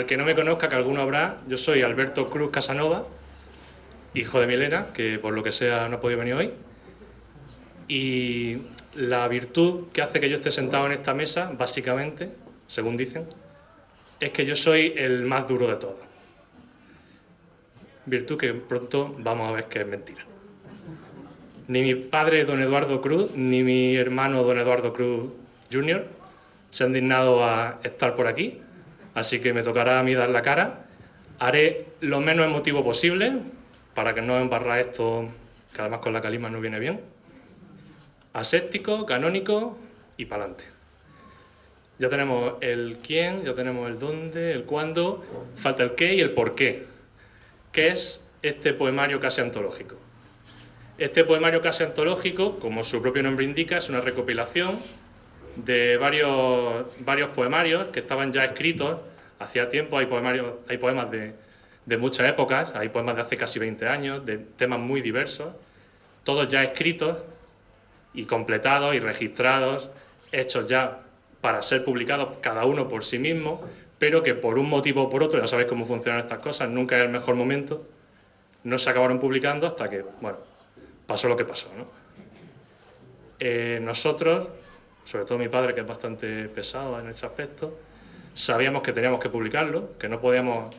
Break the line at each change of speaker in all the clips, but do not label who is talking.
el que no me conozca, que alguno habrá, yo soy Alberto Cruz Casanova, hijo de Milena, que por lo que sea no ha podido venir hoy. Y la virtud que hace que yo esté sentado en esta mesa, básicamente, según dicen, es que yo soy el más duro de todos. Virtud que pronto vamos a ver que es mentira. Ni mi padre, don Eduardo Cruz, ni mi hermano, don Eduardo Cruz Jr., se han dignado a estar por aquí, así que me tocará a mí dar la cara. Haré lo menos emotivo posible, para que no embarra esto, que además con la calima no viene bien. Aséptico, canónico y pa'lante. Ya tenemos el quién, ya tenemos el dónde, el cuándo, falta el qué y el por qué. ¿Qué es este poemario casi antológico? Este poemario casi antológico, como su propio nombre indica, es una recopilación de varios poemarios que estaban ya escritos hacía tiempo. Hay poemas de muchas épocas, hay poemas de hace casi 20 años, de temas muy diversos, todos ya escritos y completados y registrados, hechos ya para ser publicados cada uno por sí mismo, pero que por un motivo o por otro, ya sabéis cómo funcionan estas cosas, nunca es el mejor momento, no se acabaron publicando hasta que, bueno, pasó lo que pasó, ¿no? Nosotros, sobre todo mi padre, que es bastante pesado en este aspecto, sabíamos que teníamos que publicarlo, que no podíamos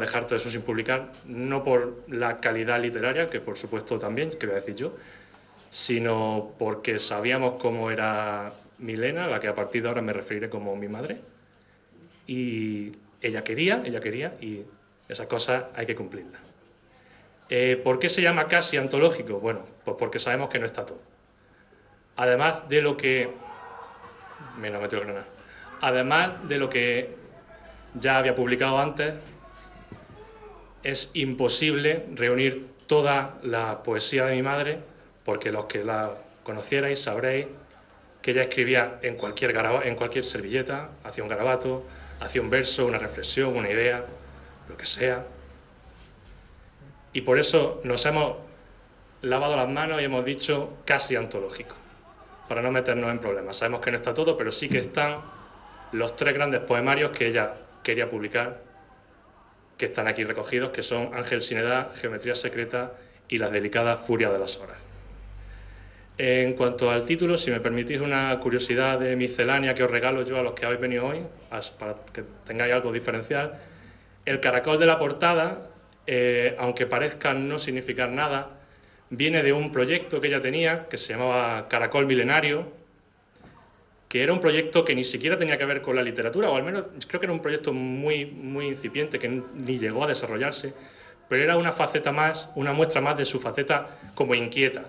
dejar todo eso sin publicar, no por la calidad literaria, que por supuesto también, que voy a decir yo, sino porque sabíamos cómo era Milena, a la que a partir de ahora me referiré como mi madre, y ella quería, y esas cosas hay que cumplirlas. ¿Por qué se llama casi antológico? Bueno, pues porque sabemos que no está todo. Además de lo que... Mira, me tengo que frenar. Además de lo que ya había publicado antes, es imposible reunir toda la poesía de mi madre, porque los que la conocierais sabréis que ella escribía en cualquier servilleta, hacía un garabato, hacía un verso, una reflexión, una idea, lo que sea. Y por eso nos hemos lavado las manos y hemos dicho casi antológico, para no meternos en problemas. Sabemos que no está todo, pero sí que están los 3 grandes poemarios que ella quería publicar, que están aquí recogidos, que son Ángel sin edad, Geometría secreta y La delicada furia de las horas. En cuanto al título, si me permitís una curiosidad de miscelánea que os regalo yo a los que habéis venido hoy, para que tengáis algo diferencial, el caracol de la portada, aunque parezca no significar nada, viene de un proyecto que ella tenía, que se llamaba Caracol Milenario, que era un proyecto que ni siquiera tenía que ver con la literatura, o al menos creo que era un proyecto muy, muy incipiente, que ni llegó a desarrollarse, pero era una faceta más, una muestra más de su faceta como inquieta.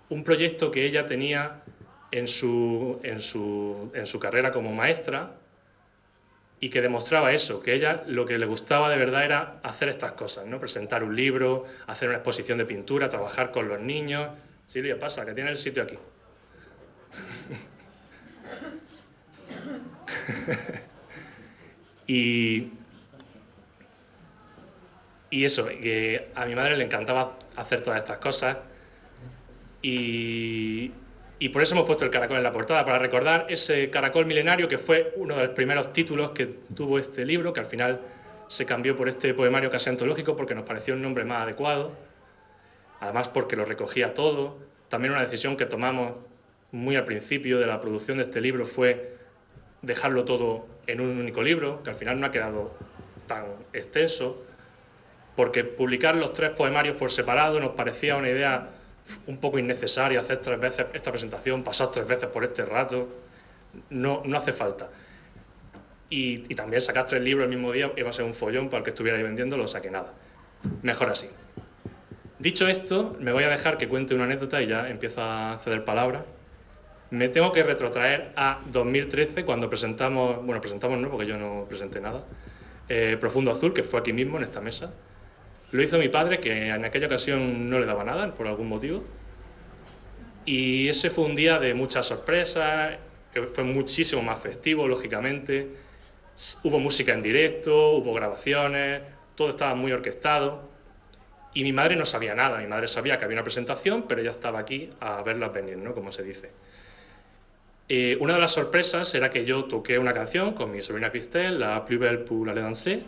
Un proyecto que ella tenía en su carrera como maestra y que demostraba eso, que ella lo que le gustaba de verdad era hacer estas cosas, ¿no? Presentar un libro, hacer una exposición de pintura, trabajar con los niños. Silvia, pasa, que tienes el sitio aquí. y eso, que a mi madre le encantaba hacer todas estas cosas y por eso hemos puesto el caracol en la portada, para recordar ese caracol milenario que fue uno de los primeros títulos que tuvo este libro, que al final se cambió por este poemario casi antológico porque nos pareció un nombre más adecuado, además porque lo recogía todo. También una decisión que tomamos muy al principio de la producción de este libro fue dejarlo todo en un único libro, que al final no ha quedado tan extenso, porque publicar los 3 poemarios por separado nos parecía una idea un poco innecesaria, hacer 3 veces esta presentación, pasar 3 veces por este rato, no hace falta. Y también sacar 3 libros el mismo día iba a ser un follón para el que estuviera ahí vendiendo, lo saqué nada. Mejor así. Dicho esto, me voy a dejar que cuente una anécdota y ya empiezo a ceder palabra. Me tengo que retrotraer a 2013, cuando presentamos no, porque yo no presenté nada, Profundo Azul, que fue aquí mismo, en esta mesa. Lo hizo mi padre, que en aquella ocasión no le daba nada, por algún motivo. Y ese fue un día de muchas sorpresas, que fue muchísimo más festivo, lógicamente. Hubo música en directo, hubo grabaciones, todo estaba muy orquestado. Y mi madre no sabía nada, mi madre sabía que había una presentación, pero ella estaba aquí a verlas venir, ¿no? Como se dice. Una de las sorpresas era que yo toqué una canción con mi sobrina Christelle, la Plus belle pour aller danser,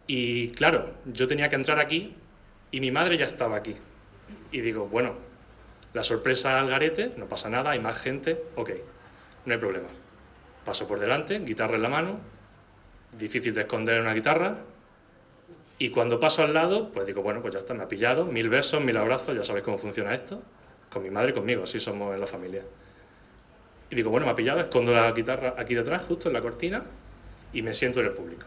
y claro, yo tenía que entrar aquí y mi madre ya estaba aquí. Y digo, bueno, la sorpresa al garete, no pasa nada, hay más gente, ok, no hay problema. Paso por delante, guitarra en la mano, difícil de esconder una guitarra, y cuando paso al lado, pues digo, bueno, pues ya está, me ha pillado, 1000 besos, 1000 abrazos, ya sabéis cómo funciona esto, con mi madre y conmigo, así somos en la familia. Y digo, bueno, me ha pillado, escondo la guitarra aquí detrás, justo en la cortina, y me siento en el público.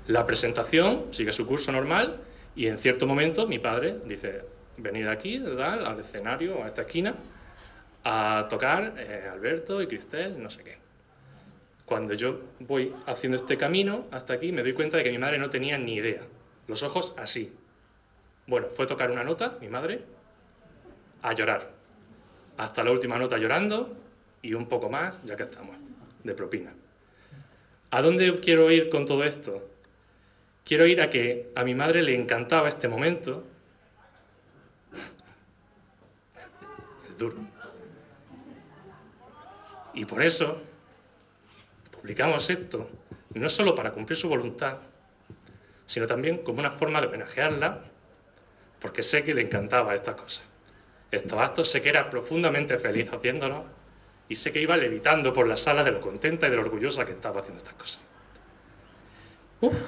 La presentación sigue su curso normal, y en cierto momento mi padre dice, venid aquí, ¿verdad?, al escenario, a esta esquina, a tocar Alberto y Christelle, no sé qué. Cuando yo voy haciendo este camino hasta aquí, me doy cuenta de que mi madre no tenía ni idea. Los ojos así. Bueno, fue tocar una nota, mi madre, a llorar. Hasta la última nota llorando y un poco más, ya que estamos, de propina. ¿A dónde quiero ir con todo esto? Quiero ir a que a mi madre le encantaba este momento. Es duro. Y por eso publicamos esto, no solo para cumplir su voluntad, sino también como una forma de homenajearla, porque sé que le encantaba estas cosas. Estos actos, sé que era profundamente feliz haciéndolo y sé que iba levitando por la sala de lo contenta y de lo orgullosa que estaba haciendo estas cosas. Uf,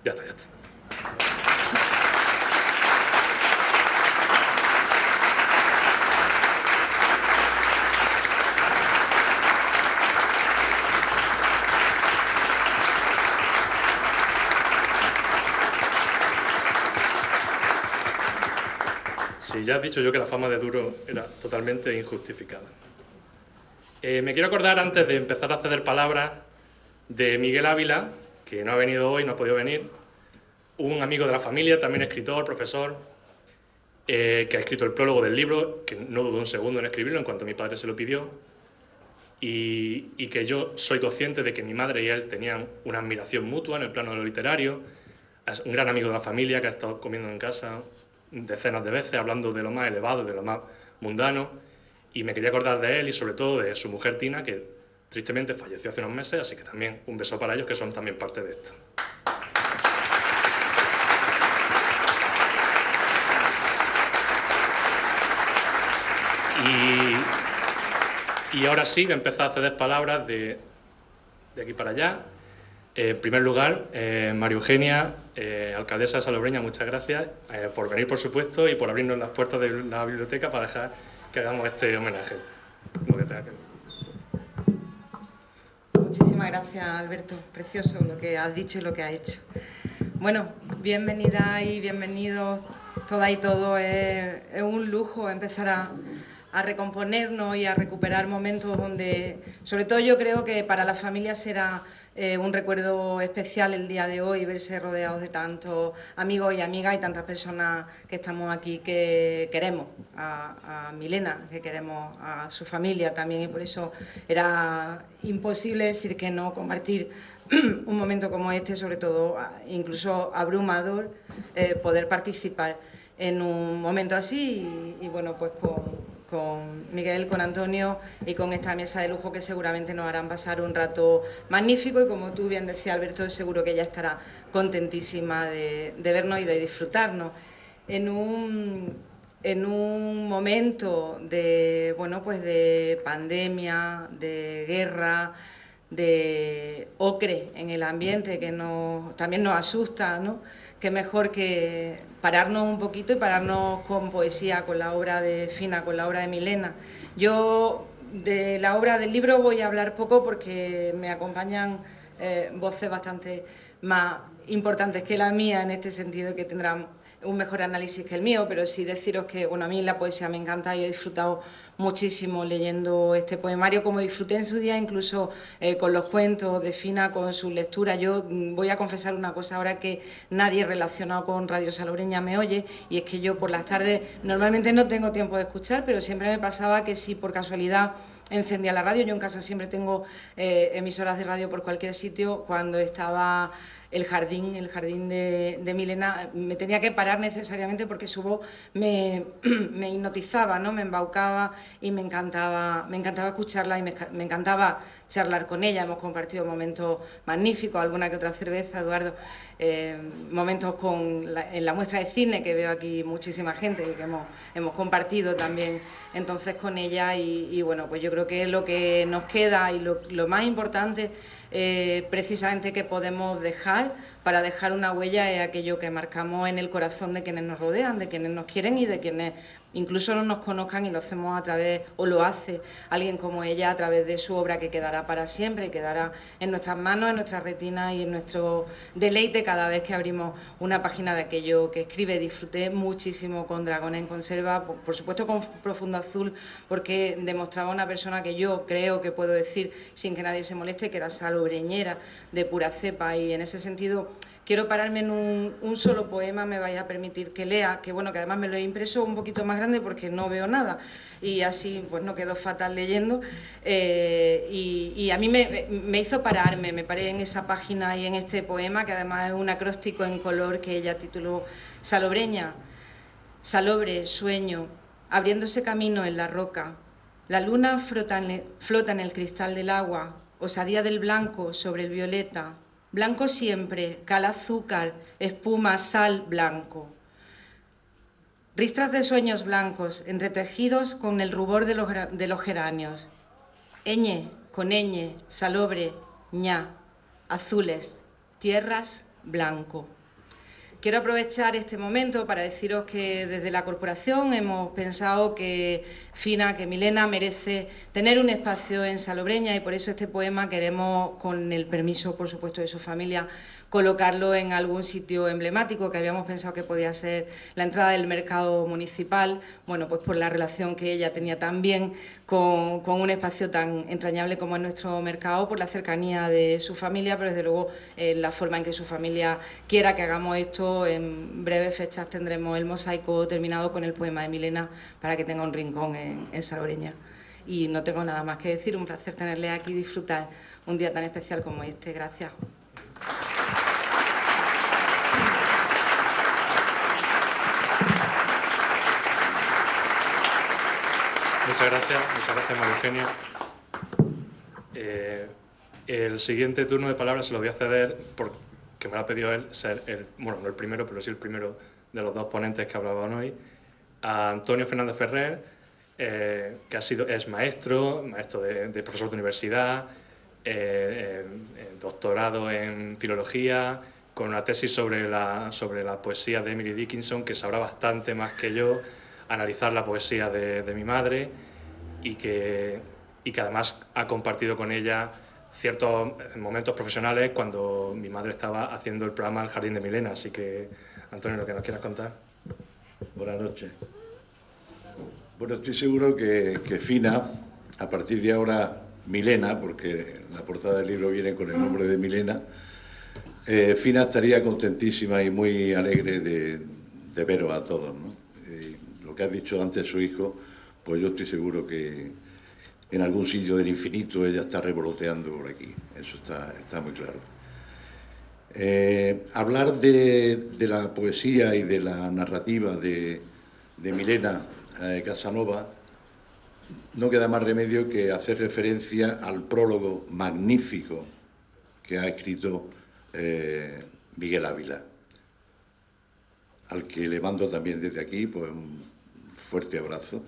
ya está, ya está. Sí, ya he dicho yo que la fama de Duro era totalmente injustificada. Me quiero acordar, antes de empezar a ceder palabras, de Miguel Ávila, que no ha venido hoy, no ha podido venir, un amigo de la familia, también escritor, profesor, que ha escrito el prólogo del libro, que no dudó un segundo en escribirlo en cuanto mi padre se lo pidió, y que yo soy consciente de que mi madre y él tenían una admiración mutua en el plano de lo literario. Es un gran amigo de la familia que ha estado comiendo en casa decenas de veces, hablando de lo más elevado, de lo más mundano, y me quería acordar de él y sobre todo de su mujer Tina, que tristemente falleció hace unos meses, así que también un beso para ellos, que son también parte de esto. Y ahora sí, voy a empezar a ceder palabras de aquí para allá. En primer lugar, María Eugenia, alcaldesa de Salobreña, muchas gracias por venir, por supuesto, y por abrirnos las puertas de la biblioteca para dejar que hagamos este homenaje. Lo que tenga que ver.
Muchísimas gracias, Alberto. Precioso lo que has dicho y lo que has hecho. Bueno, bienvenida y bienvenidos todas y todos. Es un lujo empezar a recomponernos y a recuperar momentos donde, sobre todo yo creo que para la familia será un recuerdo especial el día de hoy, verse rodeados de tantos amigos y amigas y tantas personas que estamos aquí que queremos a Milena, que queremos a su familia también, y por eso era imposible decir que no, compartir un momento como este, sobre todo incluso abrumador, poder participar en un momento así y bueno, pues con Miguel, con Antonio y con esta mesa de lujo que seguramente nos harán pasar un rato magnífico, y como tú bien decías, Alberto, seguro que ella estará contentísima de vernos y de disfrutarnos en un momento de, bueno, pues de pandemia, de guerra, de ocre en el ambiente que también nos asusta, ¿no? Qué mejor que pararnos un poquito y pararnos con poesía, con la obra de Fina, con la obra de Milena. Yo de la obra del libro voy a hablar poco porque me acompañan voces bastante más importantes que la mía en este sentido, que tendrán un mejor análisis que el mío, pero sí deciros que bueno, a mí la poesía me encanta y he disfrutado muchísimo leyendo este poemario, como disfruté en su día incluso con los cuentos de Fina, con sus lecturas. Yo voy a confesar una cosa ahora que nadie relacionado con Radio Salobreña me oye, y es que yo por las tardes normalmente no tengo tiempo de escuchar, pero siempre me pasaba que si por casualidad encendía la radio, yo en casa siempre tengo emisoras de radio por cualquier sitio, cuando estaba el jardín de Milena, me tenía que parar necesariamente porque su voz me hipnotizaba, ¿no? Me embaucaba y me encantaba escucharla y me encantaba charlar con ella. Hemos compartido momentos magníficos, alguna que otra cerveza, Eduardo, momentos en la muestra de cine, que veo aquí muchísima gente que hemos compartido también entonces con ella y bueno, pues yo creo que lo que nos queda y lo más importante precisamente que podemos dejar para dejar una huella es aquello que marcamos en el corazón de quienes nos rodean, de quienes nos quieren y de quienes incluso no nos conozcan, y lo hacemos a través, o lo hace alguien como ella a través de su obra, que quedará para siempre y quedará en nuestras manos, en nuestra retina y en nuestro deleite cada vez que abrimos una página de aquello que escribe. Disfruté muchísimo con Dragones en Conserva, por supuesto con Profundo Azul, porque demostraba una persona que yo creo que puedo decir sin que nadie se moleste, que era salobreñera de pura cepa, y en ese sentido quiero pararme en un solo poema, me vais a permitir que lea, que bueno, que además me lo he impreso un poquito más grande porque no veo nada y así pues no quedo fatal leyendo, y a mí me hizo pararme, me paré en esa página y en este poema, que además es un acróstico en color que ella tituló Salobreña. Salobre, sueño, abriéndose camino en la roca, la luna flota en el cristal del agua, osadía del blanco sobre el violeta, blanco siempre, cal azúcar, espuma, sal, blanco. Ristras de sueños blancos, entretejidos con el rubor de los geranios. Eñe, con eñe, salobre, ña, azules, tierras, blanco. Quiero aprovechar este momento para deciros que desde la corporación hemos pensado que Fina, que Milena merece tener un espacio en Salobreña, y por eso este poema queremos, con el permiso por supuesto de su familia, colocarlo en algún sitio emblemático, que habíamos pensado que podía ser la entrada del mercado municipal, bueno, pues por la relación que ella tenía también con un espacio tan entrañable como es nuestro mercado, por la cercanía de su familia, pero desde luego la forma en que su familia quiera que hagamos esto. En breves fechas tendremos el mosaico terminado con el poema de Milena para que tenga un rincón en Salobreña. Y no tengo nada más que decir, un placer tenerle aquí y disfrutar un día tan especial como este. Gracias.
Muchas gracias María Eugenia. El siguiente turno de palabras se lo voy a ceder, porque me lo ha pedido él, ser bueno, no el primero, pero sí el primero de los dos ponentes que hablaban hoy, a Antonio Fernández Ferrer, que es maestro de profesor de universidad, doctorado en filología, con una tesis sobre la poesía de Emily Dickinson, que sabrá bastante más que yo analizar la poesía de mi madre, y que además ha compartido con ella ciertos momentos profesionales cuando mi madre estaba haciendo el programa El Jardín de Milena. Así que, Antonio, lo que nos quieras contar.
Buenas noches. Bueno, estoy seguro que Fina, a partir de ahora Milena, porque la portada del libro viene con el nombre de Milena, Fina estaría contentísima y muy alegre de veros a todos, ¿no? Lo que ha dicho antes su hijo, pues yo estoy seguro que en algún sitio del infinito ella está revoloteando por aquí. Eso está muy claro. Hablar de la poesía y de la narrativa de Milena Casanova, no queda más remedio que hacer referencia al prólogo magnífico que ha escrito Miguel Ávila, al que le mando también desde aquí pues un fuerte abrazo,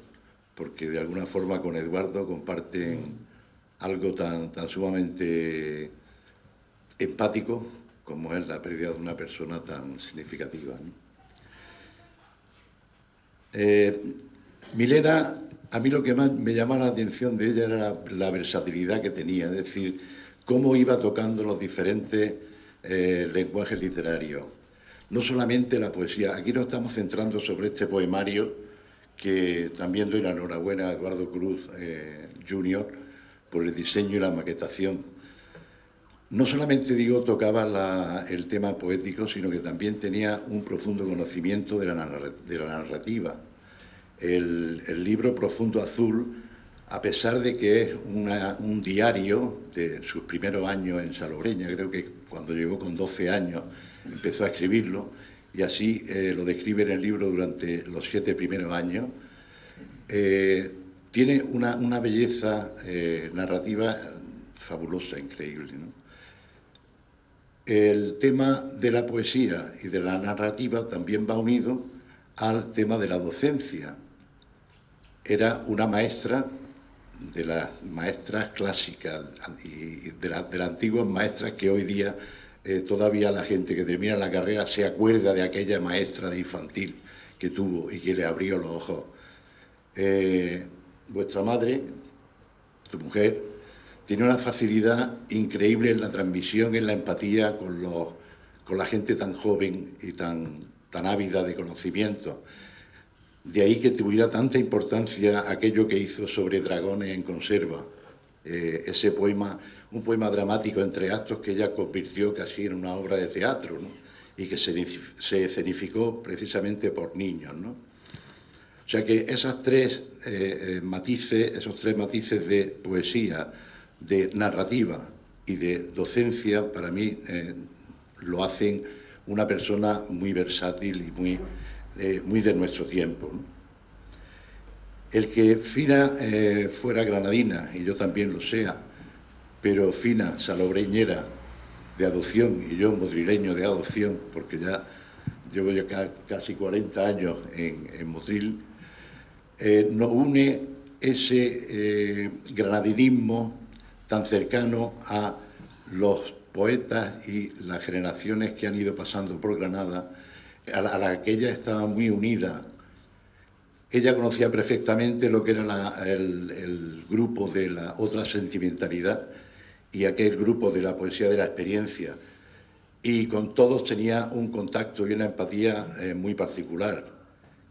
porque de alguna forma con Eduardo comparten algo tan sumamente empático como es la pérdida de una persona tan significativa, ¿no? Milena, a mí lo que más me llama la atención de ella era la versatilidad que tenía, es decir, cómo iba tocando los diferentes lenguajes literarios. No solamente la poesía, aquí nos estamos centrando sobre este poemario, que también doy la enhorabuena a Eduardo Cruz Jr. por el diseño y la maquetación. No solamente, digo, tocaba el tema poético, sino que también tenía un profundo conocimiento de la narrativa. El libro Profundo Azul a pesar de que es un diario de sus primeros años en Salobreña. Creo que cuando llegó con 12 años empezó a escribirlo, y así lo describe en el libro durante los 7 primeros años. Tiene una belleza narrativa fabulosa, increíble, ¿no? El tema de la poesía y de la narrativa también va unido al tema de la docencia. Era una maestra, de las maestras clásicas y de las antiguas maestras que hoy día todavía la gente que termina la carrera se acuerda de aquella maestra de infantil que tuvo y que le abrió los ojos. Vuestra madre, tu mujer, tiene una facilidad increíble en la transmisión, en la empatía con la gente tan joven y tan ávida de conocimiento. De ahí que tuviera tanta importancia aquello que hizo sobre dragones en conserva, ese poema, un poema dramático entre actos que ella convirtió casi en una obra de teatro, ¿no? Y que se escenificó precisamente por niños, ¿no? O sea que esos tres matices de poesía, de narrativa y de docencia, para mí lo hacen una persona muy versátil y muy de nuestro tiempo, ¿no? El que Fina fuera granadina, y yo también lo sea, pero Fina salobreñera de adopción y yo modrileño de adopción, porque ya llevo casi 40 años en Motril, nos une ese granadinismo tan cercano a los poetas y las generaciones que han ido pasando por Granada, a la que ella estaba muy unida. Ella conocía perfectamente lo que era el grupo de la otra sentimentalidad y aquel grupo de la poesía de la experiencia, y con todos tenía un contacto y una empatía muy particular,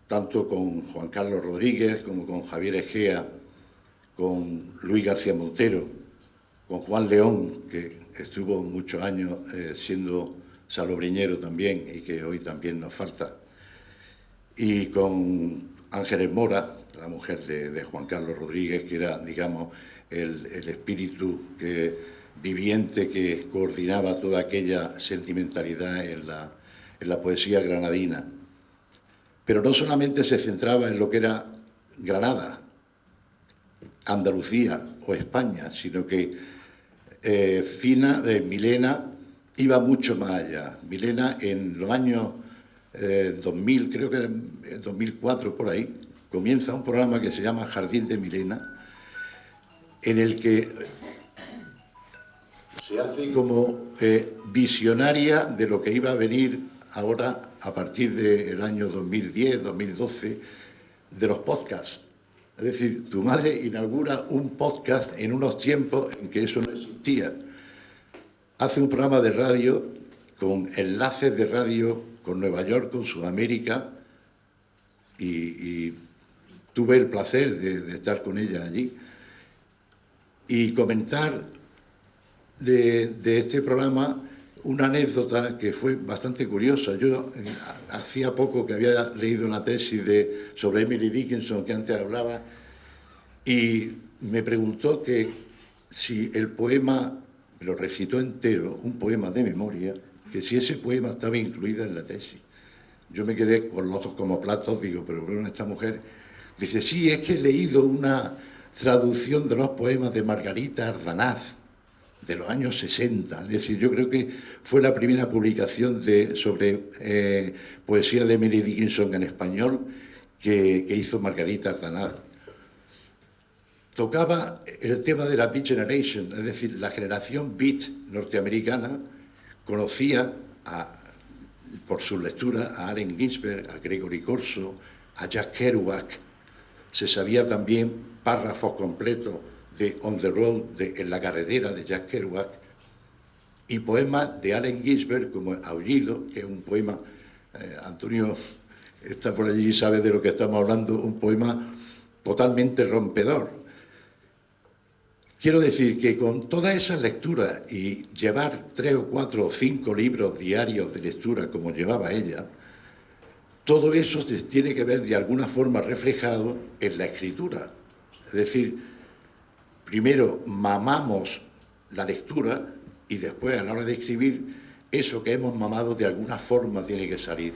tanto con Juan Carlos Rodríguez como con Javier Egea, con Luis García Montero, con Juan León, que estuvo muchos años siendo salobreñero también y que hoy también nos falta, y con Ángeles Mora, la mujer de Juan Carlos Rodríguez, que era, digamos, el espíritu viviente que coordinaba toda aquella sentimentalidad en la poesía granadina. Pero no solamente se centraba en lo que era Granada, Andalucía o España, sino que Milena iba mucho más allá. Milena, en los años 2000, creo que en 2004 por ahí, comienza un programa que se llama Jardín de Milena, en el que se hace como visionaria de lo que iba a venir ahora a partir del año 2010, 2012, de los podcasts. Es decir, tu madre inaugura un podcast en unos tiempos en que eso no existía. Hace un programa de radio con enlaces de radio con Nueva York, con Sudamérica, y tuve el placer de estar con ella allí y comentar de este programa una anécdota que fue bastante curiosa. Yo hacía poco que había leído una tesis sobre Emily Dickinson, que antes hablaba, y me preguntó que si el poema, me lo recitó entero, un poema de memoria, que si ese poema estaba incluido en la tesis. Yo me quedé con los ojos como platos, digo, pero bueno, esta mujer dice, sí, es que he leído una traducción de los poemas de Margarita Ardanaz, de los años 60, es decir, yo creo que fue la primera publicación sobre poesía de Emily Dickinson en español que hizo Margarita Ardanaz. Tocaba el tema de la Beat Generation, es decir, la generación beat norteamericana conocía, por su lectura, a Allen Ginsberg, a Gregory Corso, a Jack Kerouac. Se sabía también párrafos completos de On the Road, En la carretera, de Jack Kerouac, y poemas de Allen Ginsberg como Aullido, que es un poema, Antonio está por allí y sabe de lo que estamos hablando, un poema totalmente rompedor. Quiero decir que con todas esas lecturas y llevar 3 o 4 o 5 libros diarios de lectura como llevaba ella, todo eso se tiene que ver de alguna forma reflejado en la escritura. Es decir, primero mamamos la lectura y después, a la hora de escribir, eso que hemos mamado de alguna forma tiene que salir.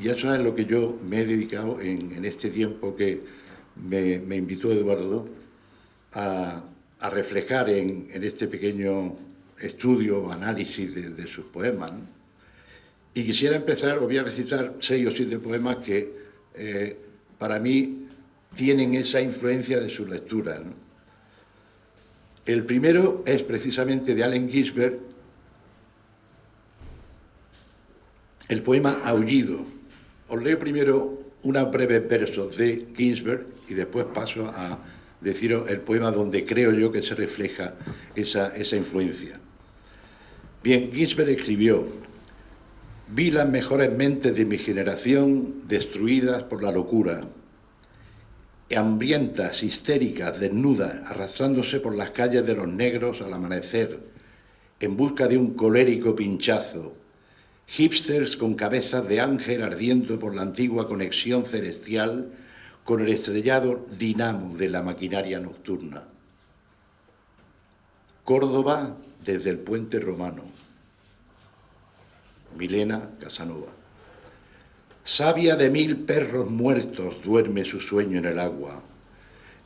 Y eso es lo que yo me he dedicado en este tiempo que me invitó Eduardo a reflejar en este pequeño estudio, análisis de sus poemas, ¿no? Y quisiera empezar, os voy a recitar 6 o 7 poemas que para mí tienen esa influencia de su lectura, ¿no? El primero es precisamente de Allen Ginsberg, el poema Aullido. Os leo primero unos breves versos de Ginsberg y después paso a deciros el poema donde creo yo que se refleja esa influencia. Bien, Ginsberg escribió: vi las mejores mentes de mi generación destruidas por la locura, hambrientas, histéricas, desnudas, arrastrándose por las calles de los negros al amanecer, en busca de un colérico pinchazo, hipsters con cabezas de ángel ardiendo por la antigua conexión celestial con el estrellado dinamo de la maquinaria nocturna. Córdoba desde el puente romano. Milena Casanova. Savia de 1000 perros muertos duerme su sueño en el agua.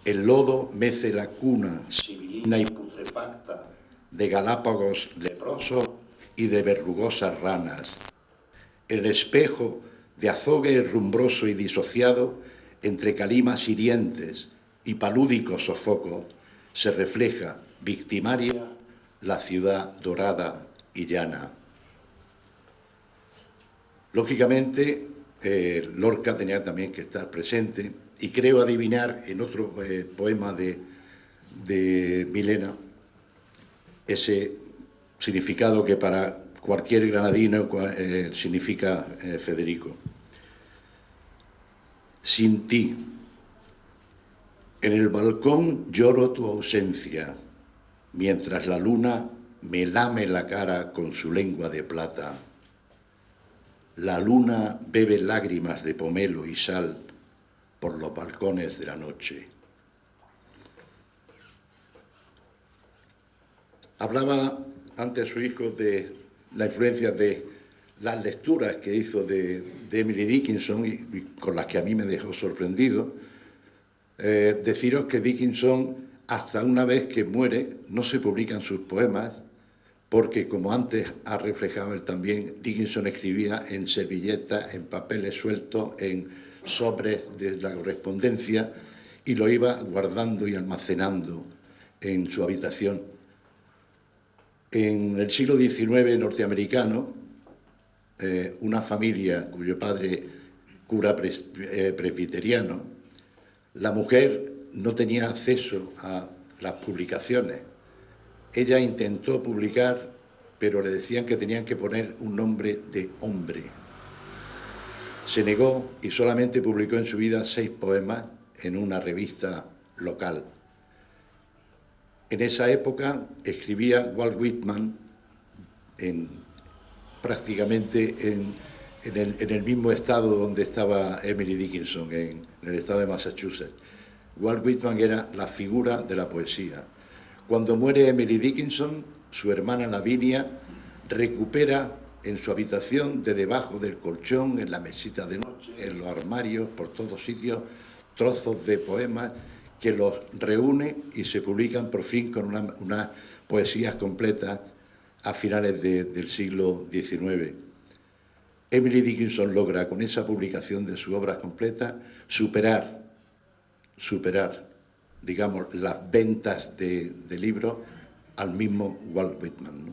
El lodo mece la cuna sibilina y putrefacta de Galápagos leprosos y de verrugosas ranas. El espejo de azogue rumbroso y disociado entre calimas hirientes y palúdicos sofocos se refleja, victimaria, la ciudad dorada y llana. Lógicamente, Lorca tenía también que estar presente y creo adivinar en otro poema de Milena ese significado que para cualquier granadino significa Federico. Sin ti. En el balcón lloro tu ausencia, mientras la luna me lame la cara con su lengua de plata. La luna bebe lágrimas de pomelo y sal por los balcones de la noche. Hablaba antes su hijo de la influencia de las lecturas que hizo de Emily Dickinson y con las que a mí me dejó sorprendido. Deciros que Dickinson, hasta una vez que muere, no se publican sus poemas, porque, como antes ha reflejado él también, Dickinson escribía en servilletas, en papeles sueltos, en sobres de la correspondencia, y lo iba guardando y almacenando en su habitación. En el siglo XIX norteamericano, una familia cuyo padre, cura presbiteriano, la mujer no tenía acceso a las publicaciones. Ella intentó publicar, pero le decían que tenían que poner un nombre de hombre. Se negó y solamente publicó en su vida 6 poemas en una revista local. En esa época escribía Walt Whitman prácticamente en el mismo estado donde estaba Emily Dickinson, en el estado de Massachusetts. Walt Whitman era la figura de la poesía. Cuando muere Emily Dickinson, su hermana Lavinia recupera en su habitación, de debajo del colchón, en la mesita de noche, en los armarios, por todos sitios, trozos de poemas que los reúne y se publican por fin con unas poesías completas a finales del siglo XIX. Emily Dickinson logra, con esa publicación de sus obras completas, superar, digamos, las ventas de libros al mismo Walt Whitman, ¿no?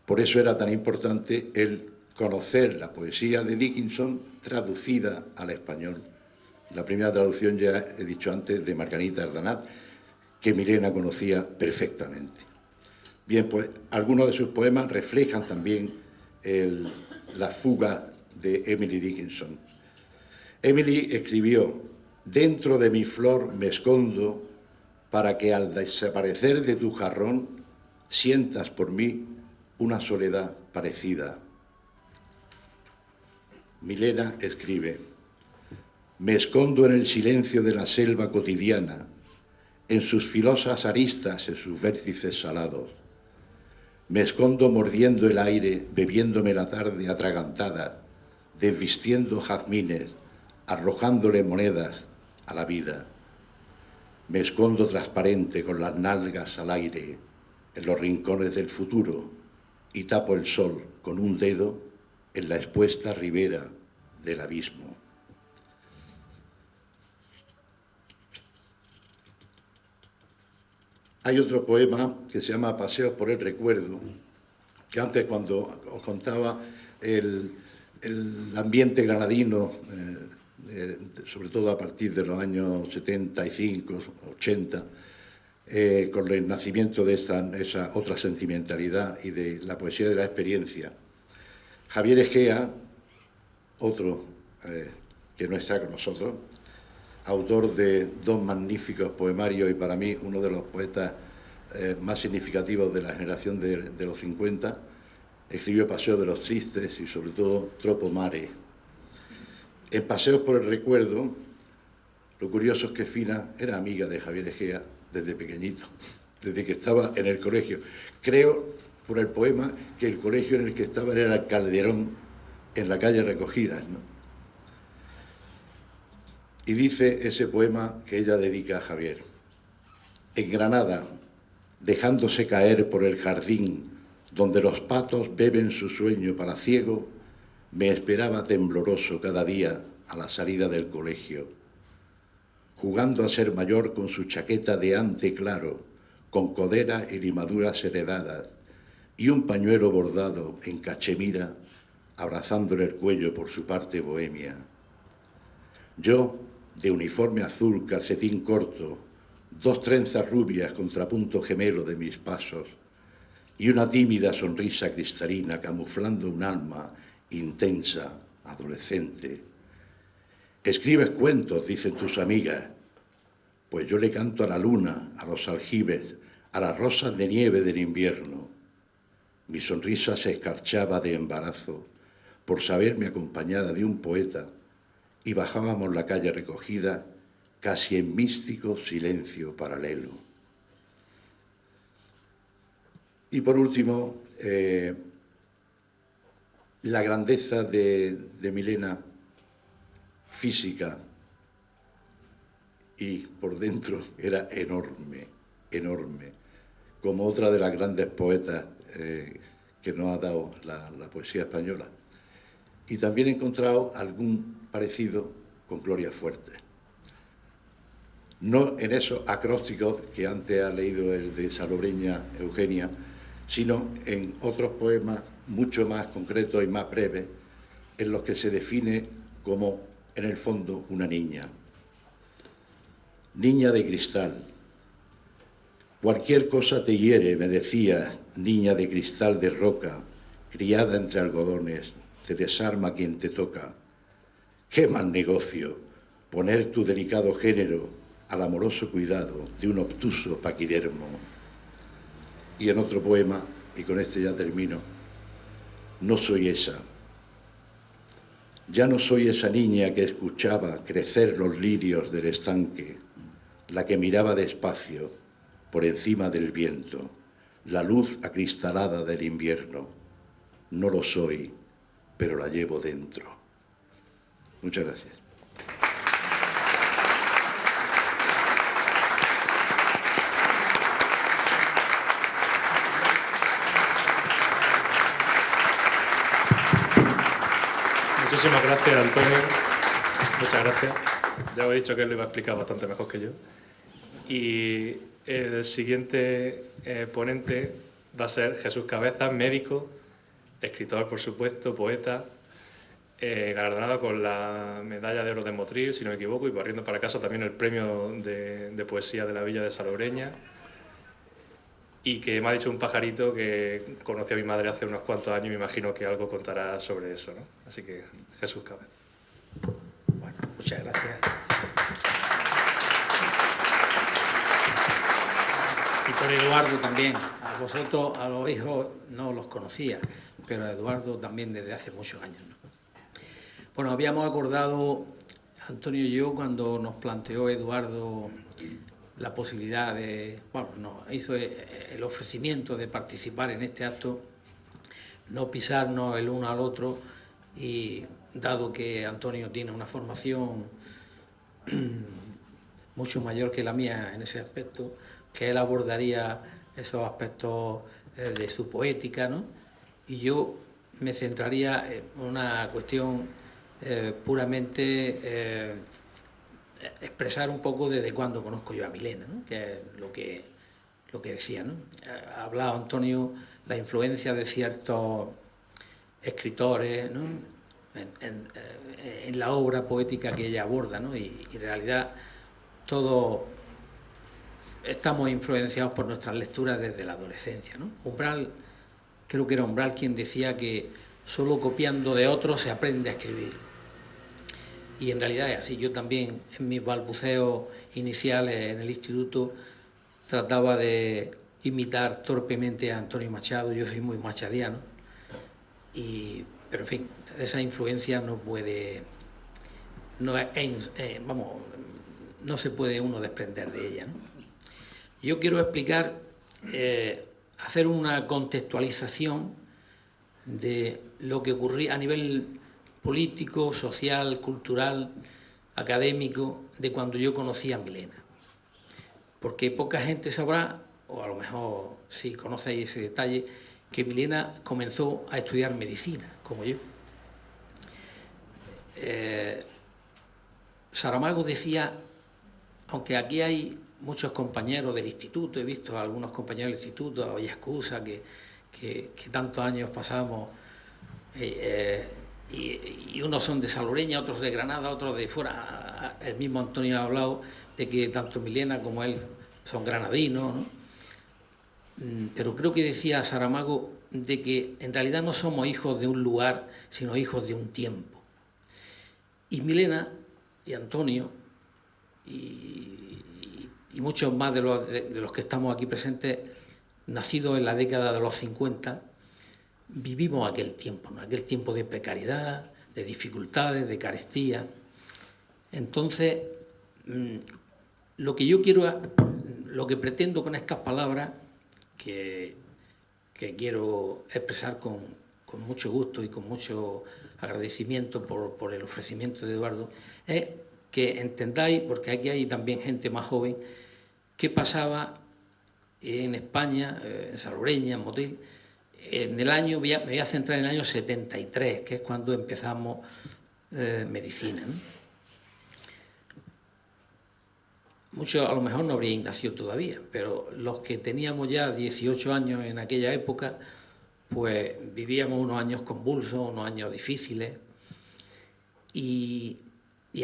Por eso era tan importante el conocer la poesía de Dickinson traducida al español. La primera traducción, ya he dicho antes, de Margarita Ardanat, que Milena conocía perfectamente. Bien, pues algunos de sus poemas reflejan también la fuga de Emily Dickinson. Emily escribió: dentro de mi flor me escondo para que al desaparecer de tu jarrón sientas por mí una soledad parecida. Milena escribe: me escondo en el silencio de la selva cotidiana, en sus filosas aristas, en sus vértices salados. Me escondo mordiendo el aire, bebiéndome la tarde atragantada, desvistiendo jazmines, arrojándole monedas a la vida. Me escondo transparente con las nalgas al aire en los rincones del futuro y tapo el sol con un dedo en la expuesta ribera del abismo. Hay otro poema que se llama Paseos por el recuerdo, que antes, cuando os contaba el ambiente granadino, sobre todo a partir de los años 75, 80, con el nacimiento de esa otra sentimentalidad y de la poesía de la experiencia. Javier Egea, otro que no está con nosotros, autor de dos magníficos poemarios y para mí uno de los poetas más significativos de la generación de los 50, escribió Paseo de los Tristes y sobre todo Tropo Mare. En Paseos por el Recuerdo, lo curioso es que Fina era amiga de Javier Egea desde pequeñito, desde que estaba en el colegio. Creo, por el poema, que el colegio en el que estaba era el Calderón, en la calle Recogidas, ¿no? Y dice ese poema que ella dedica a Javier. En Granada, dejándose caer por el jardín donde los patos beben su sueño palaciego, me esperaba tembloroso cada día a la salida del colegio, jugando a ser mayor con su chaqueta de ante claro, con codera y limaduras heredadas, y un pañuelo bordado en cachemira, abrazándole el cuello por su parte bohemia. Yo, de uniforme azul, calcetín corto, dos trenzas rubias, contrapunto gemelo de mis pasos, y una tímida sonrisa cristalina camuflando un alma intensa, adolescente. Escribes cuentos, dicen tus amigas, pues yo le canto a la luna, a los aljibes, a las rosas de nieve del invierno. Mi sonrisa se escarchaba de embarazo por saberme acompañada de un poeta y bajábamos la calle Recogida casi en místico silencio paralelo. Y por último, la grandeza de Milena, física y por dentro, era enorme, enorme, como otra de las grandes poetas que nos ha dado la poesía española. Y también he encontrado algún parecido con Gloria Fuertes. No en esos acrósticos que antes ha leído el de Salobreña Eugenia, sino en otros poemas mucho más concretos y más breves, en los que se define como, en el fondo, una niña. Niña de cristal. Cualquier cosa te hiere, me decías, niña de cristal de roca, criada entre algodones, te desarma quien te toca. ¡Qué mal negocio! Poner tu delicado género al amoroso cuidado de un obtuso paquidermo. Y en otro poema, y con este ya termino, no soy esa. Ya no soy esa niña que escuchaba crecer los lirios del estanque, la que miraba despacio por encima del viento, la luz acristalada del invierno. No lo soy, pero la llevo dentro. Muchas gracias.
Muchísimas gracias, Antonio. Muchas gracias. Ya os he dicho que él lo iba a explicar bastante mejor que yo. Y el siguiente ponente va a ser Jesús Cabezas, médico, escritor, por supuesto, poeta, galardonado con la Medalla de Oro de Motril, si no me equivoco, y barriendo para casa también el premio de poesía de la Villa de Salobreña. Y que me ha dicho un pajarito que conoció a mi madre hace unos cuantos años y me imagino que algo contará sobre eso, ¿no? Así que, Jesús Cabezas.
Bueno, muchas gracias. Y por Eduardo también. A vosotros, a los hijos, no los conocía, pero a Eduardo también desde hace muchos años, ¿no? Bueno, habíamos acordado, Antonio y yo, cuando nos planteó Eduardo la posibilidad de, bueno, no, hizo el ofrecimiento de participar en este acto, no pisarnos el uno al otro, y dado que Antonio tiene una formación mucho mayor que la mía en ese aspecto, que él abordaría esos aspectos de su poética, ¿no? Y yo me centraría en una cuestión puramente expresar un poco desde cuándo conozco yo a Milena, ¿no? Que es lo que decía, ¿no? Ha hablado Antonio la influencia de ciertos escritores, ¿no? en la obra poética que ella aborda, ¿no? Y en realidad todos estamos influenciados por nuestras lecturas desde la adolescencia, ¿no? Umbral, creo que era Umbral quien decía que solo copiando de otros se aprende a escribir. Y en realidad es así. Yo también, en mis balbuceos iniciales en el instituto, trataba de imitar torpemente a Antonio Machado. Yo soy muy machadiano, pero en fin, esa influencia no se puede uno desprender de ella, ¿no? Yo quiero explicar, hacer una contextualización de lo que ocurría a nivel político, social, cultural, académico, de cuando yo conocí a Milena. Porque poca gente sabrá, o a lo mejor sí conocéis ese detalle, que Milena comenzó a estudiar medicina, como yo. Saramago decía, aunque aquí hay muchos compañeros del instituto, he visto a algunos compañeros del instituto, hay excusa que tantos años pasamos, y unos son de Salobreña, otros de Granada, otros de fuera. El mismo Antonio ha hablado de que tanto Milena como él son granadinos, ¿no? Pero creo que decía Saramago de que en realidad no somos hijos de un lugar, sino hijos de un tiempo. Y Milena y Antonio y muchos más de los que estamos aquí presentes, nacidos en la década de los 50, vivimos aquel tiempo, ¿no? Aquel tiempo de precariedad, de dificultades, de carestía. Entonces, lo que pretendo con estas palabras, que quiero expresar con mucho gusto y con mucho agradecimiento por el ofrecimiento de Eduardo, es que entendáis, porque aquí hay también gente más joven, qué pasaba en España, en Salobreña, en Motril, en el año, me voy a centrar en el año 73, que es cuando empezamos medicina, ¿no? Muchos a lo mejor no habríais nacido todavía, pero los que teníamos ya 18 años en aquella época, pues vivíamos unos años convulsos, unos años difíciles, y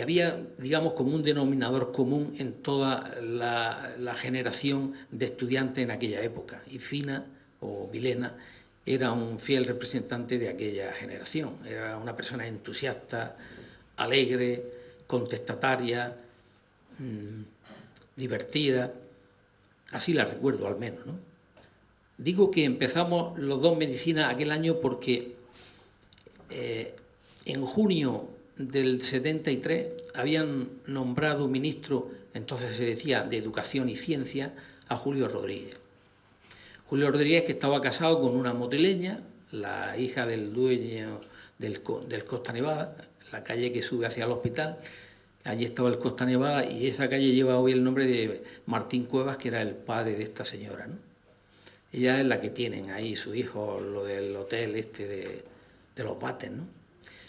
había, digamos, como un denominador común en toda la generación de estudiantes en aquella época. Y Fina, o Milena, era un fiel representante de aquella generación. Era una persona entusiasta, alegre, contestataria, divertida. Así la recuerdo al menos, ¿no? Digo que empezamos los dos medicina aquel año porque en junio del 73 habían nombrado ministro, entonces se decía, de Educación y Ciencia, a Julio Rodríguez. Julio Rodríguez, que estaba casado con una motrileña, la hija del dueño del Costa Nevada, la calle que sube hacia el hospital. Allí estaba el Costa Nevada y esa calle lleva hoy el nombre de Martín Cuevas, que era el padre de esta señora, ¿no? Ella es la que tienen ahí su hijo, lo del hotel de los Bates, ¿no?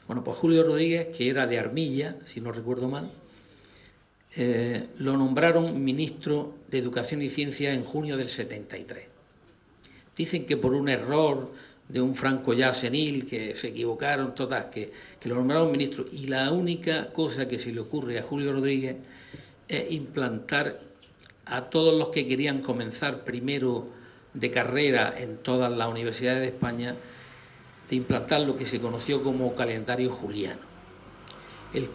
Bueno, pues Julio Rodríguez, que era de Armilla, si no recuerdo mal, lo nombraron ministro de Educación y Ciencia en junio del 73. Dicen que por un error de un Franco ya senil, que se equivocaron, todas, que lo nombraron ministro. Y la única cosa que se le ocurre a Julio Rodríguez es implantar a todos los que querían comenzar primero de carrera en todas las universidades de España, de implantar lo que se conoció como calendario juliano. El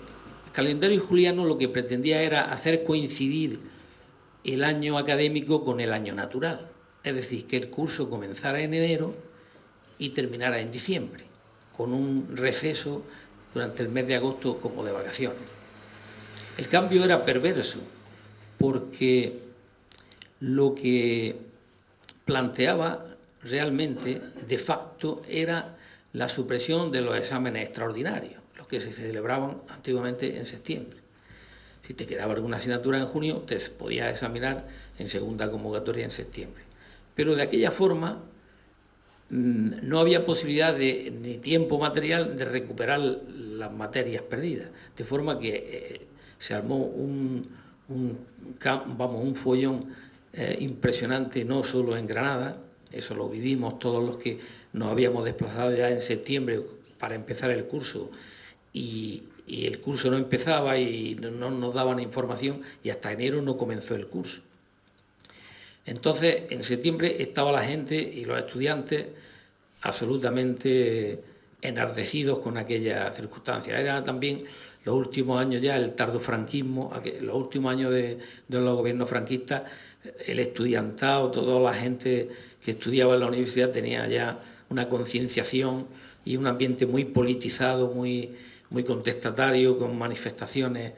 calendario juliano lo que pretendía era hacer coincidir el año académico con el año natural. Es decir, que el curso comenzara en enero y terminara en diciembre, con un receso durante el mes de agosto como de vacaciones. El cambio era perverso, porque lo que planteaba realmente, de facto, era la supresión de los exámenes extraordinarios, los que se celebraban antiguamente en septiembre. Si te quedaba alguna asignatura en junio, te podías examinar en segunda convocatoria en septiembre. Pero de aquella forma no había posibilidad ni tiempo material de recuperar las materias perdidas, de forma que se armó un follón impresionante, no solo en Granada, eso lo vivimos todos los que nos habíamos desplazado ya en septiembre para empezar el curso, y el curso no empezaba y no nos daban información, y hasta enero no comenzó el curso. Entonces, en septiembre estaba la gente y los estudiantes absolutamente enardecidos con aquella circunstancia. Era también los últimos años ya, el tardofranquismo, los últimos años de los gobiernos franquistas, el estudiantado, toda la gente que estudiaba en la universidad tenía ya una concienciación y un ambiente muy politizado, muy contestatario, con manifestaciones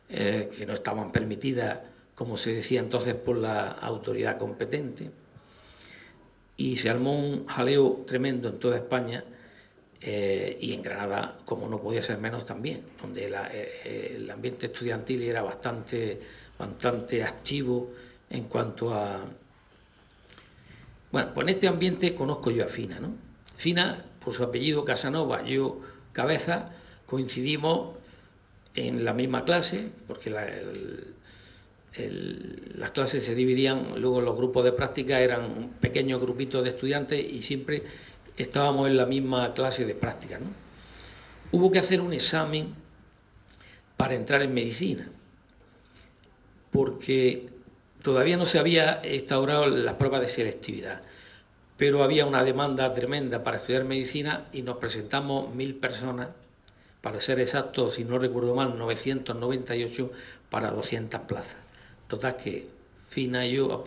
que no estaban permitidas, como se decía entonces, por la autoridad competente. Y se armó un jaleo tremendo en toda España, y en Granada, como no podía ser menos, también, donde el ambiente estudiantil era bastante activo en cuanto a... Bueno, pues en este ambiente conozco yo a Fina, ¿no? Fina, por su apellido Casanova, yo Cabeza, coincidimos en la misma clase, porque las clases se dividían, luego los grupos de práctica eran pequeños grupitos de estudiantes y siempre estábamos en la misma clase de práctica, ¿no? Hubo que hacer un examen para entrar en medicina, porque todavía no se había instaurado las pruebas de selectividad, pero había una demanda tremenda para estudiar medicina y nos presentamos 1000 personas, para ser exactos, si no recuerdo mal, 998 para 200 plazas. Total que Fina y yo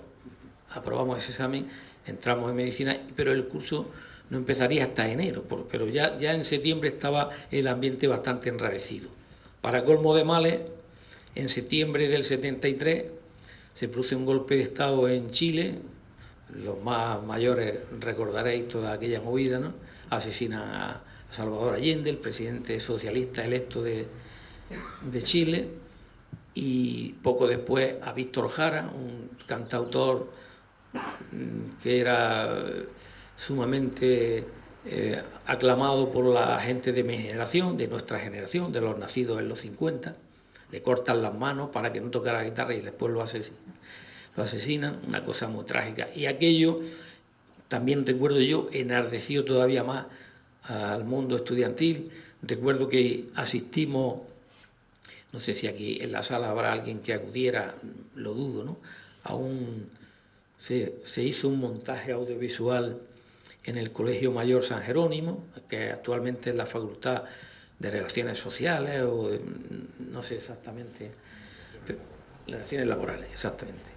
aprobamos ese examen, entramos en medicina, pero el curso no empezaría hasta enero, pero ya en septiembre estaba el ambiente bastante enrarecido. Para colmo de males, en septiembre del 73 se produce un golpe de Estado en Chile, los más mayores recordaréis toda aquella movida, ¿no? Asesinan a Salvador Allende, el presidente socialista electo de Chile, y poco después a Víctor Jara, un cantautor que era sumamente aclamado por la gente de mi generación, de nuestra generación, de los nacidos en los 50, le cortan las manos para que no tocara la guitarra y después lo asesinan, una cosa muy trágica. Y aquello, también recuerdo yo, enardeció todavía más al mundo estudiantil. Recuerdo que asistimos, no sé si aquí en la sala habrá alguien que acudiera, lo dudo, ¿no? Se hizo un montaje audiovisual en el Colegio Mayor San Jerónimo, que actualmente es la Facultad de Relaciones Sociales, o no sé exactamente, Relaciones Laborales, exactamente.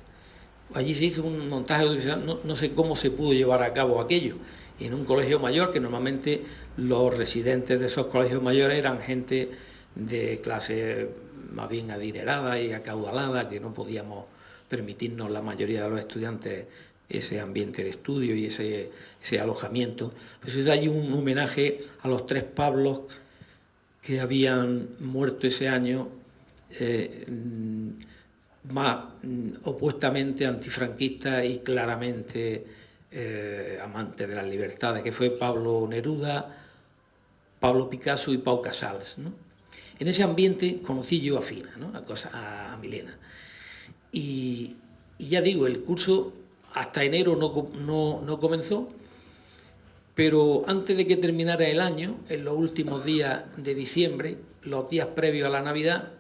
Allí se hizo un montaje audiovisual, no sé cómo se pudo llevar a cabo aquello, en un colegio mayor, que normalmente los residentes de esos colegios mayores eran gente de clase más bien adinerada y acaudalada, que no podíamos permitirnos la mayoría de los estudiantes ese ambiente de estudio y ese alojamiento. Pues hay un homenaje a los 3 Pablos que habían muerto ese año, más opuestamente antifranquistas y claramente amantes de las libertades, que fue Pablo Neruda, Pablo Picasso y Pau Casals, ¿no? En ese ambiente conocí yo a Fina, ¿no? a Milena. Y ya digo, el curso hasta enero no comenzó, pero antes de que terminara el año, en los últimos días de diciembre, los días previos a la Navidad,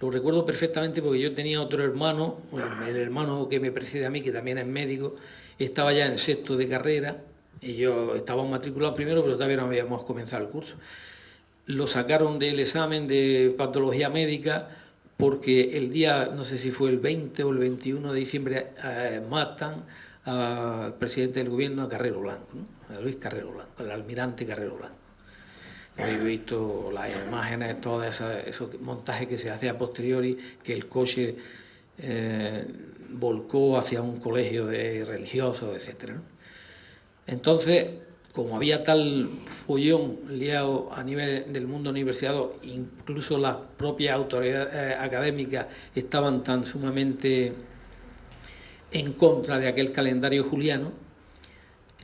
lo recuerdo perfectamente porque yo tenía otro hermano, el hermano que me precede a mí, que también es médico, estaba ya en 6º de carrera, y yo estaba matriculado primero, pero todavía no habíamos comenzado el curso. Lo sacaron del examen de patología médica porque el día, no sé si fue el 20 o el 21 de diciembre, matan al presidente del gobierno, a Carrero Blanco, ¿no? A Luis Carrero Blanco, el almirante Carrero Blanco. He visto las imágenes, todos esos montajes que se hace a posteriori, que el coche volcó hacia un colegio de religiosos, etc. Entonces, como había tal follón liado a nivel del mundo universitario, incluso las propias autoridades académicas estaban tan sumamente en contra de aquel calendario juliano,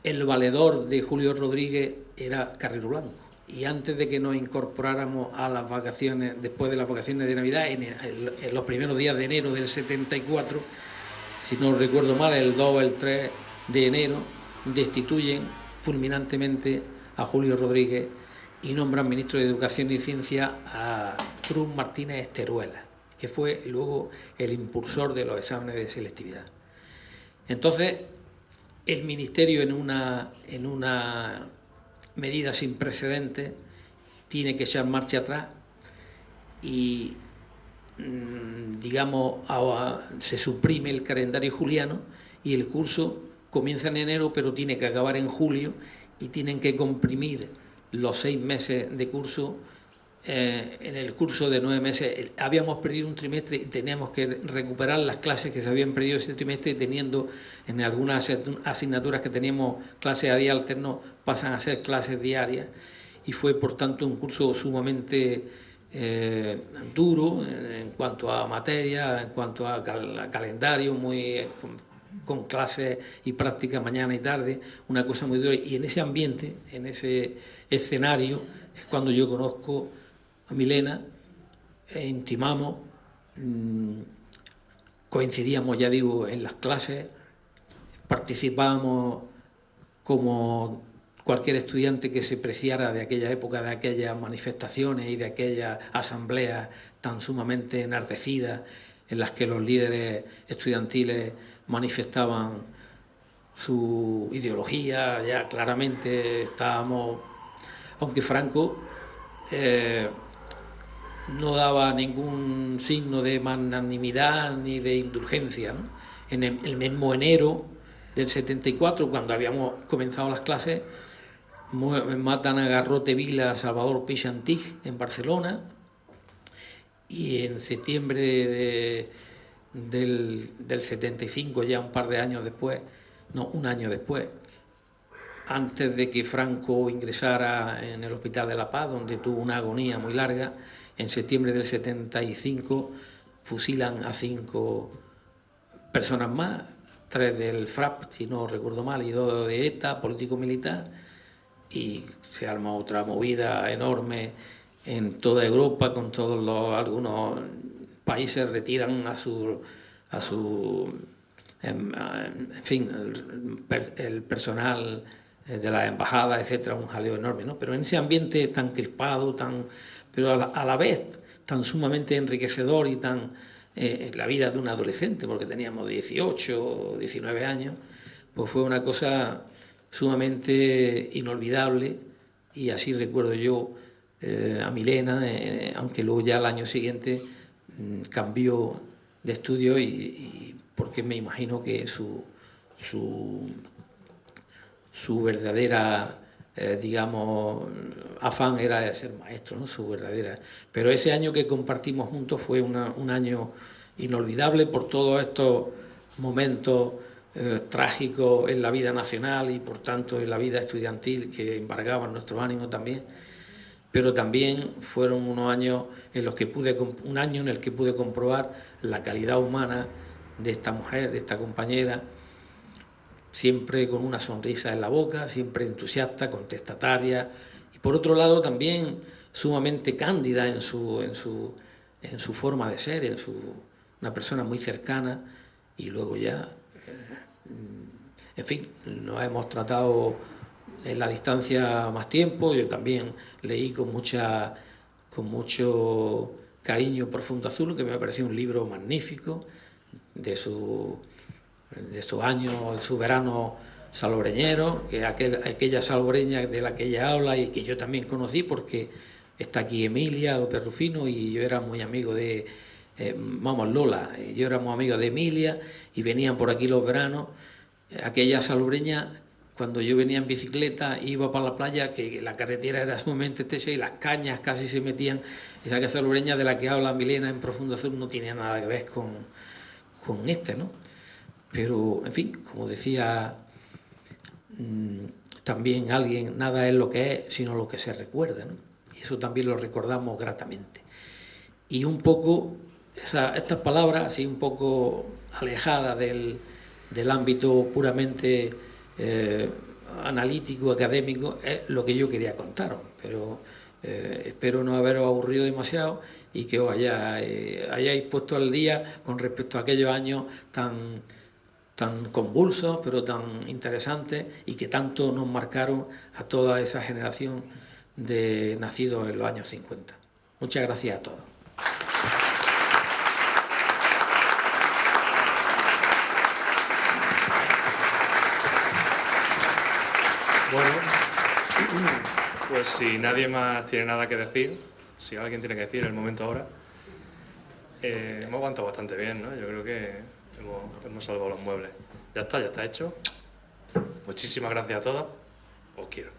el valedor de Julio Rodríguez era Carrero Blanco. Y antes de que nos incorporáramos a las vacaciones, después de las vacaciones de Navidad, en los primeros días de enero del 74, si no recuerdo mal, el 2 o el 3 de enero, destituyen fulminantemente a Julio Rodríguez y nombran ministro de Educación y Ciencia a Cruz Martínez Esteruela, que fue luego el impulsor de los exámenes de selectividad. Entonces, el Ministerio, en una medida sin precedentes, tiene que echar marcha atrás y, digamos, se suprime el calendario juliano y el curso comienza en enero, pero tiene que acabar en julio y tienen que comprimir los 6 meses de curso. En el curso de 9 meses habíamos perdido un trimestre y teníamos que recuperar las clases que se habían perdido ese trimestre, teniendo en algunas asignaturas que teníamos clases a día alterno, pasan a ser clases diarias, y fue por tanto un curso sumamente duro en cuanto a materia, en cuanto a calendario, muy con clases y prácticas mañana y tarde, una cosa muy dura. Y en ese ambiente, en ese escenario, es cuando yo conozco a Milena, intimamos, coincidíamos, ya digo, en las clases, participábamos como cualquier estudiante que se preciara de aquella época, de aquellas manifestaciones y de aquellas asambleas tan sumamente enardecidas en las que los líderes estudiantiles manifestaban su ideología. Ya claramente estábamos, aunque Franco no daba ningún signo de magnanimidad ni de indulgencia, ¿no? En el mismo enero del 74, cuando habíamos comenzado las clases, matan a Garrote Vila, a Salvador Pichantig en Barcelona, y en septiembre del 75, ya un par de años después, no, un año después, antes de que Franco ingresara en el Hospital de la Paz, donde tuvo una agonía muy larga, en septiembre del 75 fusilan a 5 personas más, 3 del FRAP, si no recuerdo mal, y 2 de ETA, político-militar, y se arma otra movida enorme en toda Europa, con algunos países retiran en fin, el personal de la embajada, etcétera, un jaleo enorme, ¿no? Pero en ese ambiente tan crispado, pero a la vez tan sumamente enriquecedor y tan la vida de un adolescente, porque teníamos 18 o 19 años, pues fue una cosa sumamente inolvidable, y así recuerdo yo a Milena, aunque luego ya al año siguiente cambió de estudio, y porque me imagino que su verdadera, digamos, afán era de ser maestro, ¿no? Su verdadera. Pero ese año que compartimos juntos fue un año inolvidable por todos estos momentos trágicos en la vida nacional y por tanto en la vida estudiantil, que embargaban nuestros ánimos también. Pero también fueron unos años en los que un año en el que pude comprobar la calidad humana de esta mujer, de esta compañera, siempre con una sonrisa en la boca, siempre entusiasta, contestataria, y por otro lado también sumamente cándida en su forma de ser, una persona muy cercana. Y luego ya, en fin, nos hemos tratado en la distancia más tiempo. Yo también leí con mucho cariño Profundo Azul, que me ha parecido un libro magnífico de sus años, su verano salobreñero, que aquella salobreña de la que ella habla y que yo también conocí, porque está aquí Emilia López Rufino, y yo era muy amigo de Lola, y yo éramos amigos de Emilia, y venían por aquí los veranos. Aquella salobreña, cuando yo venía en bicicleta, iba para la playa, que la carretera era sumamente estrecha y las cañas casi se metían. Esa salobreña de la que habla Milena en Profundo Azul no tiene nada que ver con ¿no? Pero, en fin, como decía también alguien, nada es lo que es, sino lo que se recuerda, ¿no? Y eso también lo recordamos gratamente. Y un poco, estas palabras, así un poco alejadas del ámbito puramente analítico, académico, es lo que yo quería contaros. Pero espero no haberos aburrido demasiado y que os hayáis puesto al día con respecto a aquellos años tan convulsos, pero tan interesantes y que tanto nos marcaron a toda esa generación de nacidos en los años 50. Muchas gracias a todos.
Bueno, pues si nadie más tiene nada que decir, si alguien tiene que decir el momento ahora, hemos aguantado bastante bien, ¿no? Yo creo que hemos salvado los muebles. Ya está hecho. Muchísimas gracias a todos. Os quiero.